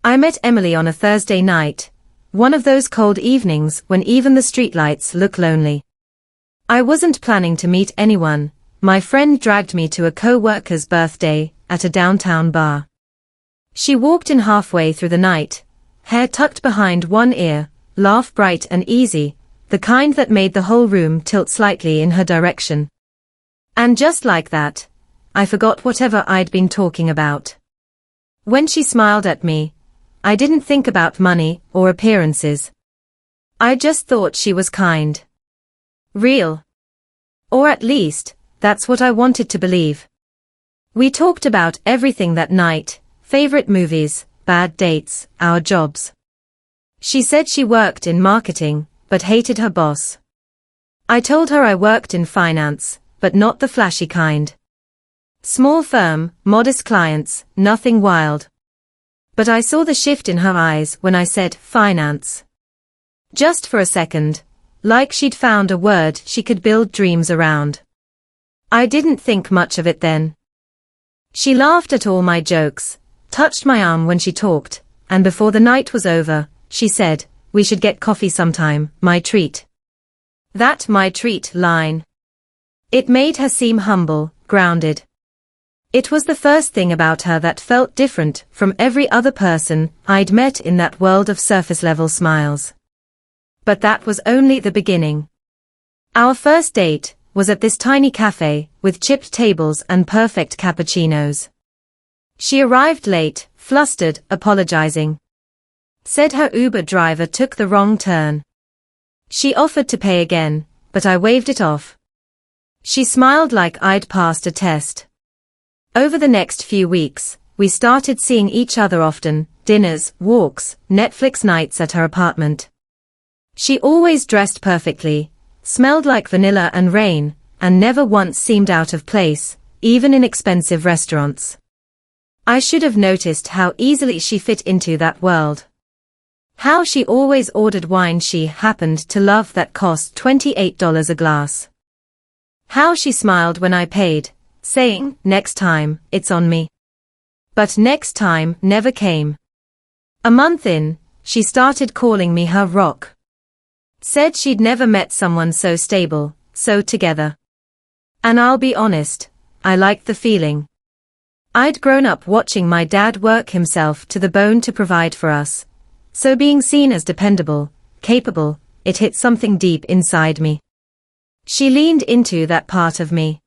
I met Emily on a Thursday night, one of those cold evenings when even the streetlights look lonely. I wasn't planning to meet anyone. My friend dragged me to a co-worker's birthday at a downtown bar. She walked in halfway through the night, hair tucked behind one ear, laugh bright and easy, the kind that made the whole room tilt slightly in her direction. And just like that, I forgot whatever I'd been talking about. When she smiled at me, I didn't think about money or appearances. I just thought she was kind. Real. Or at least, that's what I wanted to believe. We talked about everything that night, favorite movies, bad dates, our jobs. She said she worked in marketing, but hated her boss. I told her I worked in finance, but not the flashy kind. Small firm, modest clients, nothing wild. But I saw the shift in her eyes when I said finance. Just for a second, like she'd found a word she could build dreams around. I didn't think much of it then. She laughed at all my jokes, touched my arm when she talked, and before the night was over, she said, "We should get coffee sometime, my treat." That "my treat" line. It made her seem humble, grounded. It was the first thing about her that felt different from every other person I'd met in that world of surface-level smiles. But that was only the beginning. Our first date was at this tiny cafe with chipped tables and perfect cappuccinos. She arrived late, flustered, apologizing. Said her Uber driver took the wrong turn. She offered to pay again, but I waved it off. She smiled like I'd passed a test. Over the next few weeks, we started seeing each other often, dinners, walks, Netflix nights at her apartment. She always dressed perfectly, smelled like vanilla and rain, and never once seemed out of place, even in expensive restaurants. I should have noticed how easily she fit into that world. How she always ordered wine she happened to love that cost $28 a glass. How she smiled when I paid, saying, "Next time, it's on me." But next time never came. A month in, she started calling me her rock. Said she'd never met someone so stable, so together. And I'll be honest, I liked the feeling. I'd grown up watching my dad work himself to the bone to provide for us, so being seen as dependable, capable, it hit something deep inside me. She leaned into that part of me.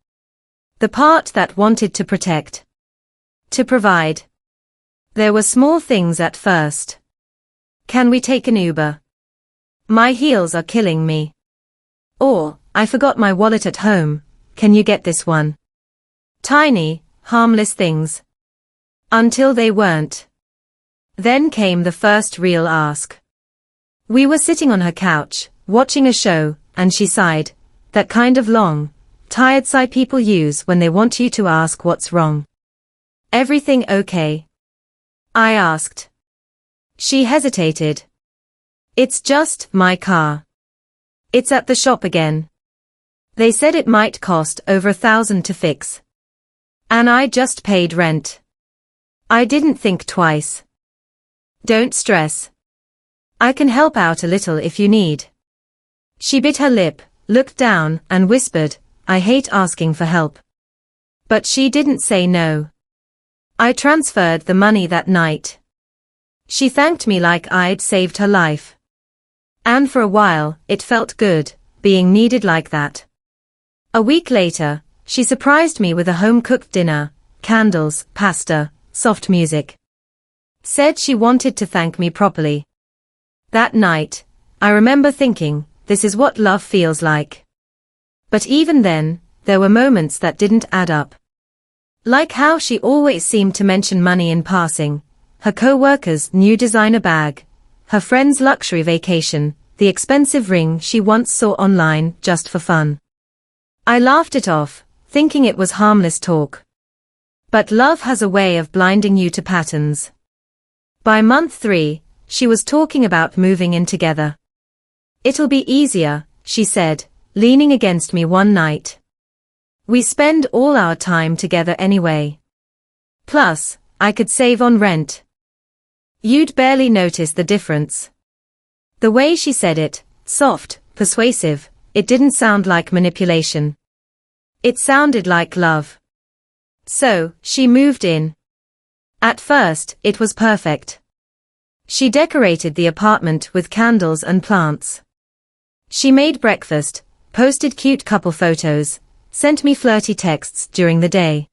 The part that wanted to protect. To provide. There were small things at first. "Can we take an Uber? My heels are killing me." Or, "I forgot my wallet at home, can you get this one?" Tiny, harmless things. Until they weren't. Then came the first real ask. We were sitting on her couch, watching a show, and she sighed, that kind of long, tired sigh people use when they want you to ask what's wrong. "Everything okay?" I asked. She hesitated. "It's just my car. It's at the shop again. They said it might cost over $1,000 to fix. And I just paid rent." I didn't think twice. "Don't stress. I can help out a little if you need." She bit her lip, looked down, and whispered, "I hate asking for help." But she didn't say no. I transferred the money that night. She thanked me like I'd saved her life. And for a while, it felt good, being needed like that. A week later, she surprised me with a home-cooked dinner, candles, pasta, soft music. Said she wanted to thank me properly. That night, I remember thinking, this is what love feels like. But even then, there were moments that didn't add up. Like how she always seemed to mention money in passing, her co-worker's new designer bag, her friend's luxury vacation, the expensive ring she once saw online just for fun. I laughed it off, thinking it was harmless talk. But love has a way of blinding you to patterns. By month 3, she was talking about moving in together. "It'll be easier," she said, leaning against me one night. "We spend all our time together anyway. Plus, I could save on rent." You'd barely notice the difference. The way she said it, soft, persuasive, it didn't sound like manipulation. It sounded like love. So, she moved in. At first, it was perfect. She decorated the apartment with candles and plants. She made breakfast, posted cute couple photos, sent me flirty texts during the day.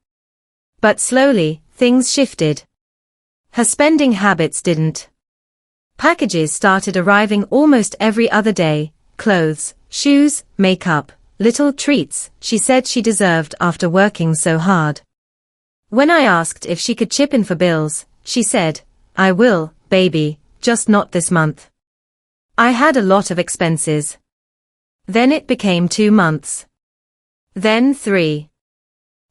But slowly, things shifted. Her spending habits didn't. Packages started arriving almost every other day, clothes, shoes, makeup, little treats she said she deserved after working so hard. When I asked if she could chip in for bills, she said, "I will, baby, just not this month." I had a lot of expenses. Then it became 2 months. Then 3.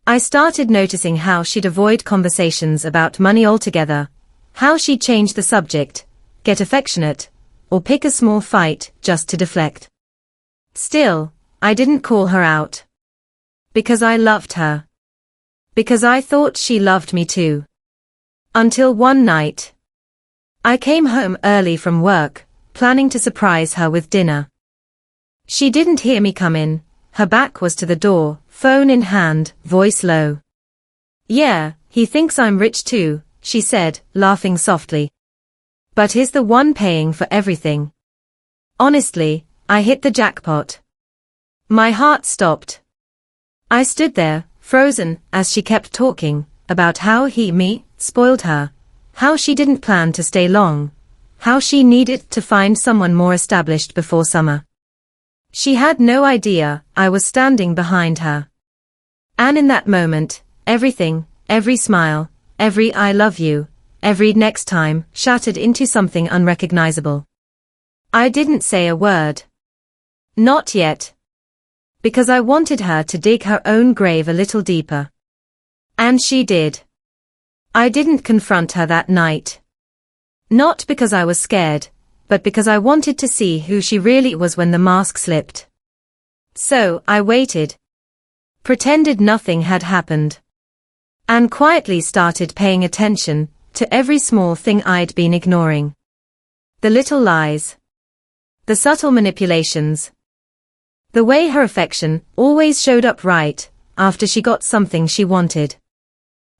I started noticing how she'd avoid conversations about money altogether, how she'd change the subject, get affectionate, or pick a small fight just to deflect. Still, I didn't call her out. Because I loved her. Because I thought she loved me too. Until one night. I came home early from work, planning to surprise her with dinner. She didn't hear me come in, her back was to the door, phone in hand, voice low. "Yeah, he thinks I'm rich too," she said, laughing softly. "But he's the one paying for everything." Honestly, I hit the jackpot. My heart stopped. I stood there, frozen, as she kept talking, about how he spoiled her, how she didn't plan to stay long, how she needed to find someone more established before summer. She had no idea I was standing behind her. And in that moment, everything, every smile, every "I love you," every "next time," shattered into something unrecognizable. I didn't say a word. Not yet. Because I wanted her to dig her own grave a little deeper. And she did. I didn't confront her that night. Not because I was scared, but because I wanted to see who she really was when the mask slipped. So, I waited. Pretended nothing had happened. And quietly started paying attention to every small thing I'd been ignoring. The little lies. The subtle manipulations. The way her affection always showed up right after she got something she wanted.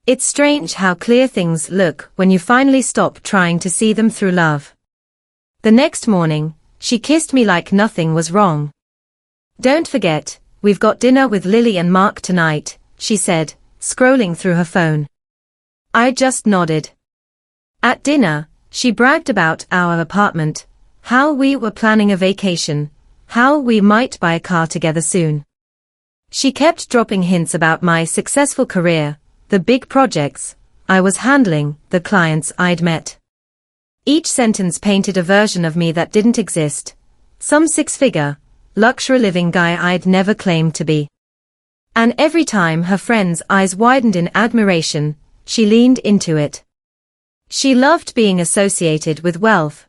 It's strange how clear things look when you finally stop trying to see them through love. The next morning, she kissed me like nothing was wrong. "Don't forget, we've got dinner with Lily and Mark tonight," she said, scrolling through her phone. I just nodded. At dinner, she bragged about our apartment, how we were planning a vacation, how we might buy a car together soon. She kept dropping hints about my successful career, the big projects I was handling, the clients I'd met. Each sentence painted a version of me that didn't exist, some 6-figure, luxury living guy I'd never claimed to be. And every time her friend's eyes widened in admiration, she leaned into it. She loved being associated with wealth.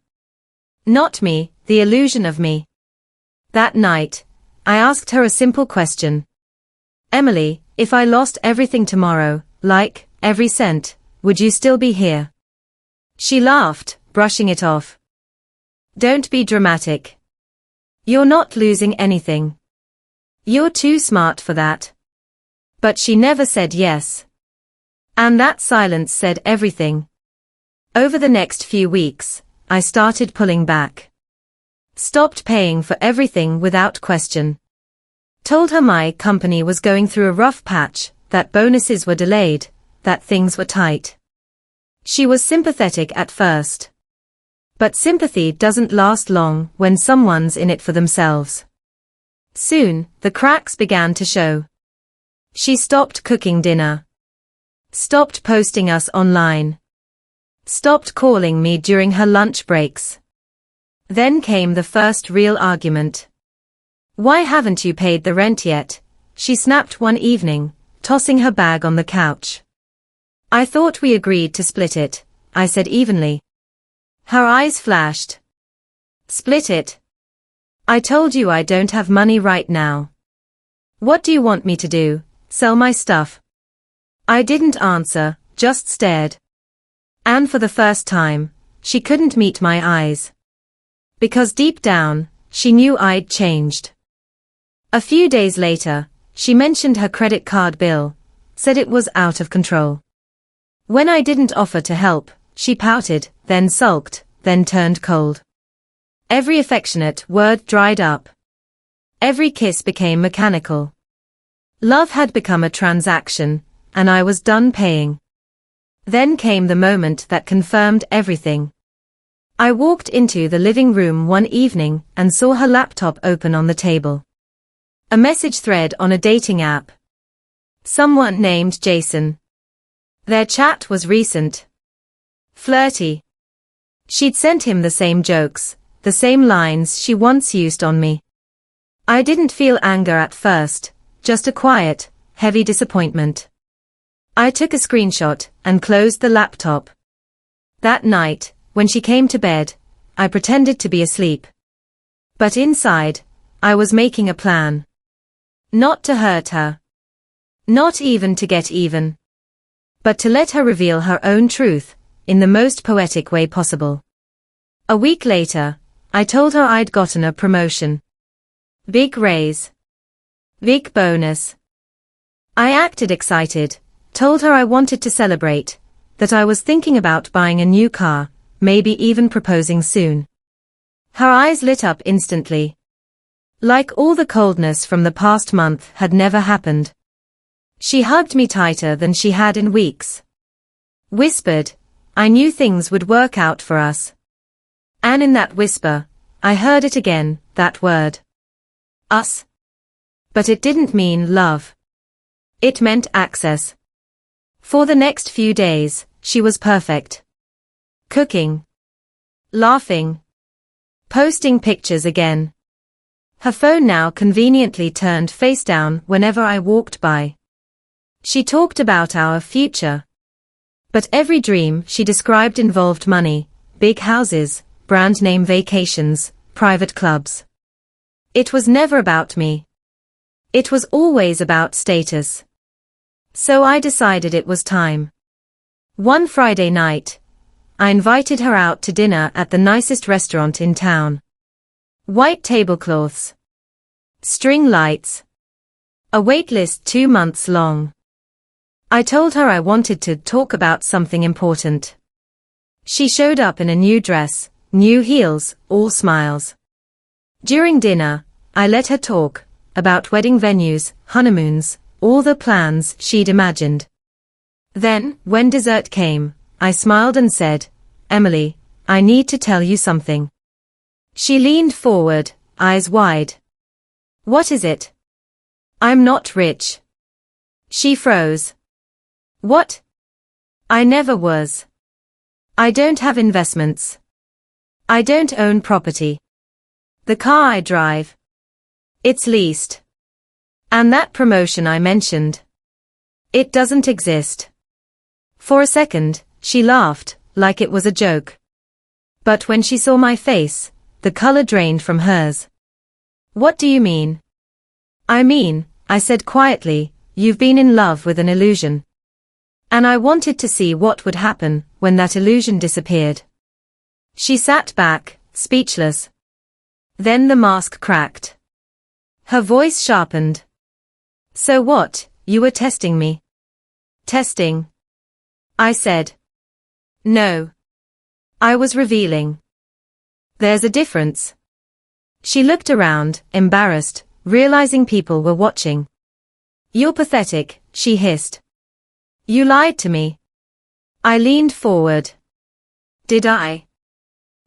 Not me, the illusion of me. That night, I asked her a simple question. "Emily, if I lost everything tomorrow, like, every cent, would you still be here?" She laughed, brushing it off. "Don't be dramatic. You're not losing anything. You're too smart for that." But she never said yes. And that silence said everything. Over the next few weeks, I started pulling back. Stopped paying for everything without question. Told her my company was going through a rough patch, that bonuses were delayed, that things were tight. She was sympathetic at first. But sympathy doesn't last long when someone's in it for themselves. Soon, the cracks began to show. She stopped cooking dinner. Stopped posting us online. Stopped calling me during her lunch breaks. Then came the first real argument. "Why haven't you paid the rent yet?" she snapped one evening, tossing her bag on the couch. "I thought we agreed to split it," I said evenly. Her eyes flashed. "Split it? I told you I don't have money right now. What do you want me to do, sell my stuff?" I didn't answer, just stared. And for the first time, she couldn't meet my eyes. Because deep down, she knew I'd changed. A few days later, she mentioned her credit card bill, said it was out of control. When I didn't offer to help, she pouted, then sulked, then turned cold. Every affectionate word dried up. Every kiss became mechanical. Love had become a transaction, and I was done paying. Then came the moment that confirmed everything. I walked into the living room one evening and saw her laptop open on the table. A message thread on a dating app. Someone named Jason. Their chat was recent. Flirty. She'd sent him the same jokes, the same lines she once used on me. I didn't feel anger at first, just a quiet, heavy disappointment. I took a screenshot and closed the laptop. That night, when she came to bed, I pretended to be asleep. But inside, I was making a plan. Not to hurt her. Not even to get even. But to let her reveal her own truth, in the most poetic way possible. A week later, I told her I'd gotten a promotion. Big raise. Big bonus. I acted excited, told her I wanted to celebrate, that I was thinking about buying a new car, maybe even proposing soon. Her eyes lit up instantly. Like all the coldness from the past month had never happened. She hugged me tighter than she had in weeks. Whispered, I knew things would work out for us. And in that whisper, I heard it again, that word. Us. But it didn't mean love. It meant access. For the next few days, she was perfect. Cooking. Laughing. Posting pictures again. Her phone now conveniently turned face down whenever I walked by. She talked about our future. But every dream she described involved money, big houses, brand name vacations, private clubs. It was never about me. It was always about status. So I decided it was time. One Friday night, I invited her out to dinner at the nicest restaurant in town. White tablecloths. String lights. A wait list 2 months long. I told her I wanted to talk about something important. She showed up in a new dress, new heels, all smiles. During dinner, I let her talk about wedding venues, honeymoons, all the plans she'd imagined. Then, when dessert came, I smiled and said, Emily, I need to tell you something. She leaned forward, eyes wide. What is it? I'm not rich. She froze. What? I never was. I don't have investments. I don't own property. The car I drive. It's leased. And that promotion I mentioned. It doesn't exist. For a second, she laughed, like it was a joke. But when she saw my face, the color drained from hers. What do you mean? I mean, I said quietly, you've been in love with an illusion. And I wanted to see what would happen when that illusion disappeared. She sat back, speechless. Then the mask cracked. Her voice sharpened. So what, you were testing me? Testing? I said. No. I was revealing. There's a difference. She looked around, embarrassed, realizing people were watching. You're pathetic, she hissed. You lied to me. I leaned forward. Did I?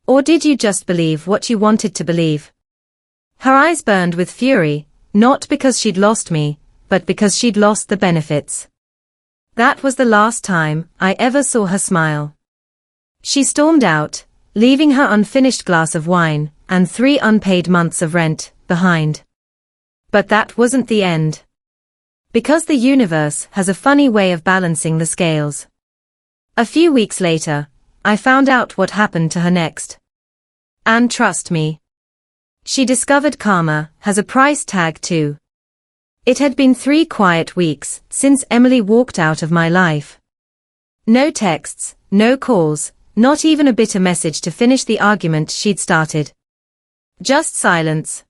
Or did you just believe what you wanted to believe? Her eyes burned with fury, not because she'd lost me, but because she'd lost the benefits. That was the last time I ever saw her smile. She stormed out, leaving her unfinished glass of wine and 3 unpaid months of rent behind. But that wasn't the end. Because the universe has a funny way of balancing the scales. A few weeks later, I found out what happened to her next. And trust me, she discovered karma has a price tag too. It had been 3 quiet weeks since Emily walked out of my life. No texts, no calls, Not even a bitter message to finish the argument she'd started. Just silence.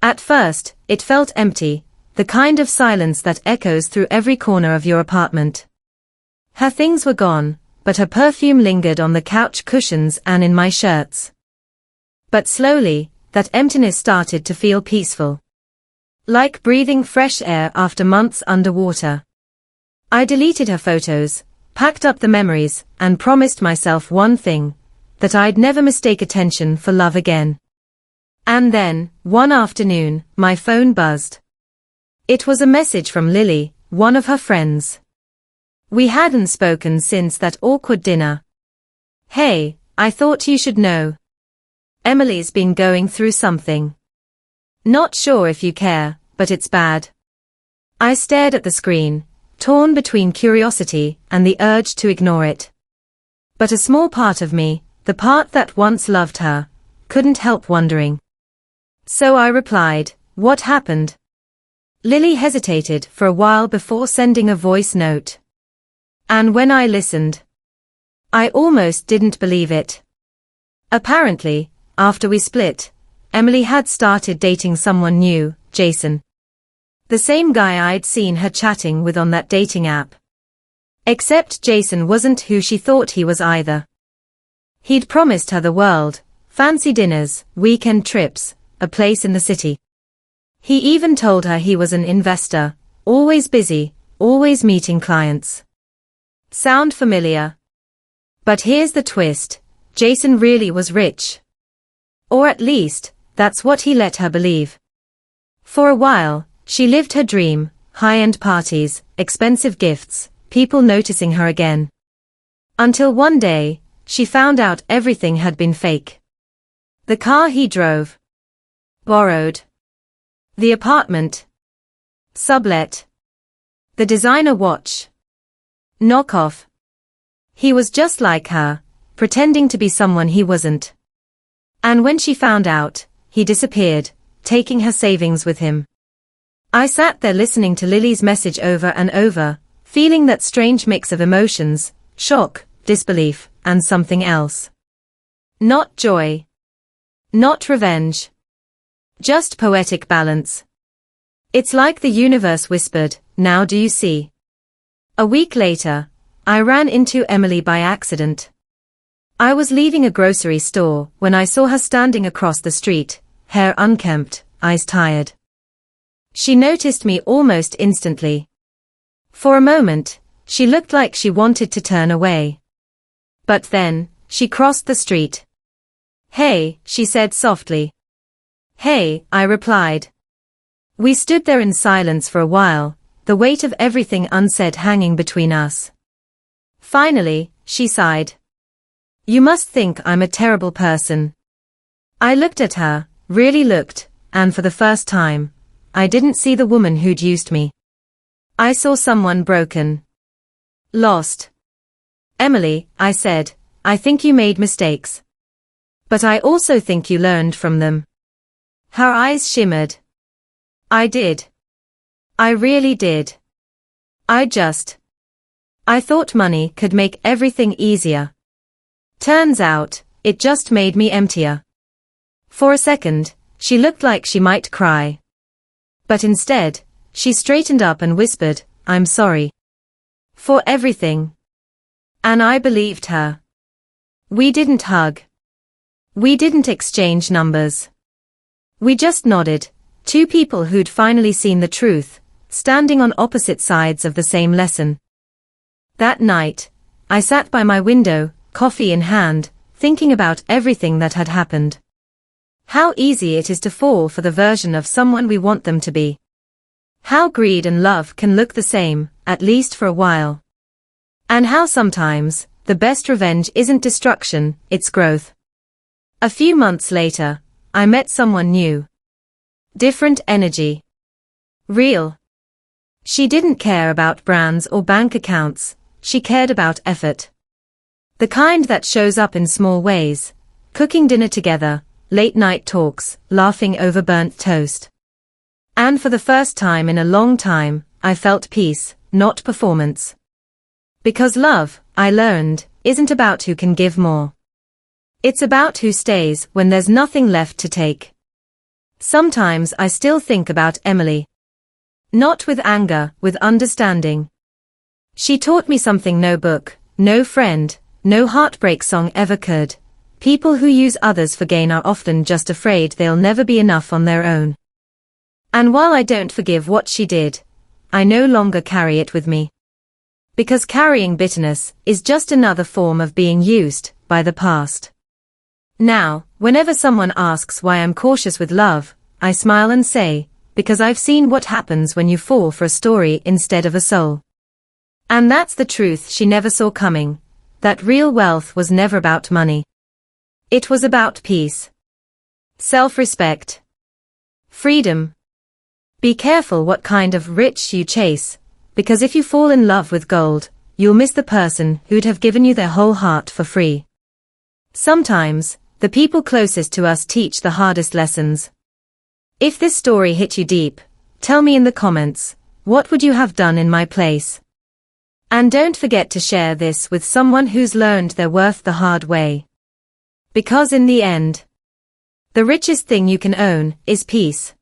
At first, it felt empty, the kind of silence that echoes through every corner of your apartment. Her things were gone, but her perfume lingered on the couch cushions and in my shirts. But slowly, that emptiness started to feel peaceful. Like breathing fresh air after months underwater. I deleted her photos, packed up the memories, and promised myself one thing, that I'd never mistake attention for love again. And then, one afternoon, my phone buzzed. It was a message from Lily, one of her friends. We hadn't spoken since that awkward dinner. "Hey, I thought you should know. Emily's been going through something. Not sure if you care, but it's bad." I stared at the screen, torn between curiosity and the urge to ignore it. But a small part of me, the part that once loved her, couldn't help wondering. So I replied, "What happened?" Lily hesitated for a while before sending a voice note. And when I listened, I almost didn't believe it. Apparently, after we split, Emily had started dating someone new, Jason. The same guy I'd seen her chatting with on that dating app. Except Jason wasn't who she thought he was either. He'd promised her the world, fancy dinners, weekend trips, a place in the city. He even told her he was an investor, always busy, always meeting clients. Sound familiar? But here's the twist, Jason really was rich. Or at least, that's what he let her believe. For a while, she lived her dream, high-end parties, expensive gifts, people noticing her again. Until one day, she found out everything had been fake. The car he drove. Borrowed. The apartment. Sublet. The designer watch. Knockoff. He was just like her, pretending to be someone he wasn't. And when she found out, he disappeared, taking her savings with him. I sat there listening to Lily's message over and over, feeling that strange mix of emotions, shock, disbelief, and something else. Not joy. Not revenge. Just poetic balance. It's like the universe whispered, "Now do you see?" A week later, I ran into Emily by accident. I was leaving a grocery store when I saw her standing across the street, hair unkempt, eyes tired. She noticed me almost instantly. For a moment, she looked like she wanted to turn away. But then, she crossed the street. "Hey," she said softly. "Hey," I replied. We stood there in silence for a while, the weight of everything unsaid hanging between us. Finally, she sighed. "You must think I'm a terrible person." I looked at her, really looked, and for the first time, I didn't see the woman who'd used me. I saw someone broken. Lost. "Emily," I said, "I think you made mistakes. But I also think you learned from them." Her eyes shimmered. "I did. I really did. I thought money could make everything easier. Turns out, it just made me emptier." For a second, she looked like she might cry. But instead, she straightened up and whispered, "I'm sorry. For everything." And I believed her. We didn't hug. We didn't exchange numbers. We just nodded, two people who'd finally seen the truth, standing on opposite sides of the same lesson. That night, I sat by my window, coffee in hand, thinking about everything that had happened. How easy it is to fall for the version of someone we want them to be. How greed and love can look the same, at least for a while. And how sometimes, the best revenge isn't destruction, it's growth. A few months later, I met someone new. Different energy. Real. She didn't care about brands or bank accounts, she cared about effort. The kind that shows up in small ways, cooking dinner together, late night talks, laughing over burnt toast. And for the first time in a long time, I felt peace, not performance. Because love, I learned, isn't about who can give more. It's about who stays when there's nothing left to take. Sometimes I still think about Emily. Not with anger, with understanding. She taught me something no book, no friend, no heartbreak song ever could. People who use others for gain are often just afraid they'll never be enough on their own. And while I don't forgive what she did, I no longer carry it with me. Because carrying bitterness is just another form of being used by the past. Now, whenever someone asks why I'm cautious with love, I smile and say, because I've seen what happens when you fall for a story instead of a soul. And that's the truth she never saw coming, that real wealth was never about money. It was about peace. Self-respect. Freedom. Be careful what kind of rich you chase, because if you fall in love with gold, you'll miss the person who'd have given you their whole heart for free. Sometimes, the people closest to us teach the hardest lessons. If this story hit you deep, tell me in the comments, what would you have done in my place? And don't forget to share this with someone who's learned their worth the hard way. Because in the end, the richest thing you can own is peace.